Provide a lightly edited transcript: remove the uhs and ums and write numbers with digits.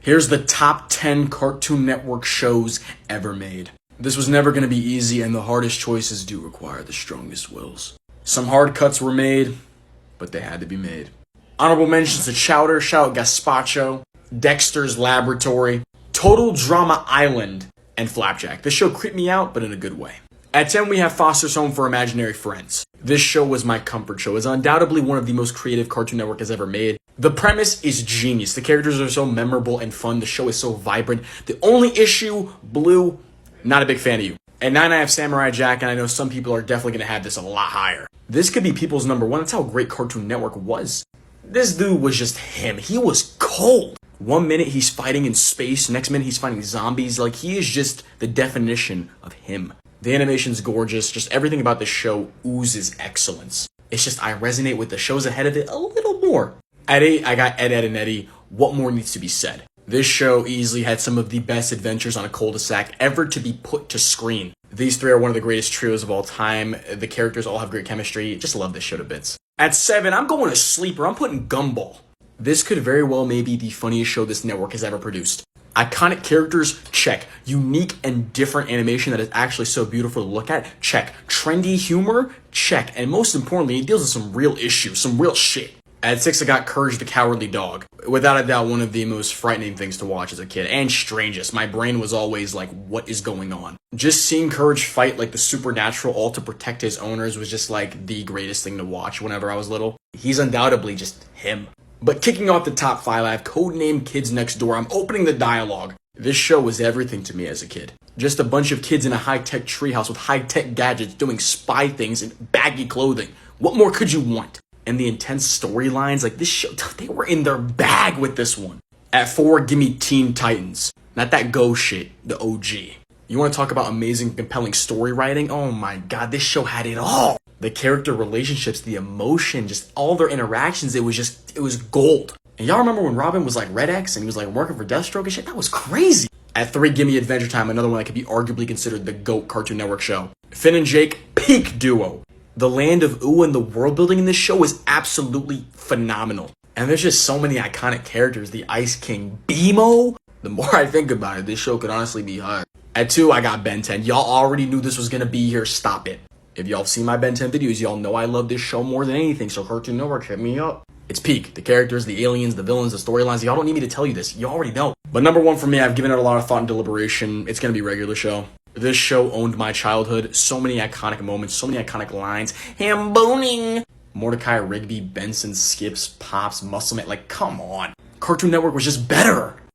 Here's the top 10 Cartoon Network shows ever made. This was never going to be easy, and the hardest choices do require the strongest wills. Some hard cuts were made, but they had to be made. Honorable mentions to Chowder, Shout Gazpacho, Dexter's Laboratory, Total Drama Island, and Flapjack. This show creeped me out, but in a good way. At 10, we have Foster's Home for Imaginary Friends. This show was my comfort show. It's undoubtedly one of the most creative Cartoon Network has ever made. The premise is genius. The characters are so memorable and fun. The show is so vibrant. The only issue, Blue, not a big fan of you. At 9, I have Samurai Jack, and I know some people are definitely going to have this a lot higher. This could be people's number one. That's how great Cartoon Network was. This dude was just him. He was cold. 1 minute he's fighting in space, next minute he's fighting zombies. Like, he is just the definition of him. The animation's gorgeous. Just everything about this show oozes excellence. It's just I resonate with the shows ahead of it a little more. At 8, I got Ed, Edd and Eddy. What more needs to be said? This show easily had some of the best adventures on a cul-de-sac ever to be put to screen. These three are one of the greatest trios of all time. The characters all have great chemistry. Just love this show to bits. At 7, I'm going to sleeper. I'm putting Gumball. This could very well maybe the funniest show this network has ever produced. Iconic characters, check. Unique and different animation that is actually so beautiful to look at, check. Trendy humor, check. And most importantly, it deals with some real issues, some real shit. At 6, I got Courage the Cowardly Dog. Without a doubt, one of the most frightening things to watch as a kid, and strangest. My brain was always like, what is going on? Just seeing Courage fight like the supernatural all to protect his owners was just like the greatest thing to watch whenever I was little. He's undoubtedly just him. But kicking off the top 5, I have Codename Kids Next Door. I'm opening the dialogue. This show was everything to me as a kid. Just a bunch of kids in a high-tech treehouse with high-tech gadgets doing spy things in baggy clothing. What more could you want? And the intense storylines, like this show, they were in their bag with this one. At 4, give me Teen Titans. Not that Go shit, the OG. You want to talk about amazing, compelling story writing? Oh my god, this show had it all. The character relationships, the emotion, just all their interactions, it was gold. And y'all remember when Robin was like Red X and he was like working for Deathstroke and shit? That was crazy. At 3, give me Adventure Time, another one that could be arguably considered the GOAT Cartoon Network show. Finn and Jake, peak duo. The land of Ooh and the world building in this show is absolutely phenomenal. And there's just so many iconic characters. The Ice King, BMO. The more I think about it, this show could honestly be higher. At 2, I got Ben 10. Y'all already knew this was going to be here. Stop it. If y'all have seen my Ben 10 videos, y'all know I love this show more than anything, so Cartoon Network, hit me up. It's peak. The characters, the aliens, the villains, the storylines, y'all don't need me to tell you this. You already know. But number 1 for me, I've given it a lot of thought and deliberation. It's going to be Regular Show. This show owned my childhood. So many iconic moments, so many iconic lines. Ham-boning! Mordecai, Rigby, Benson, Skips, Pops, Muscleman. Like, come on. Cartoon Network was just better.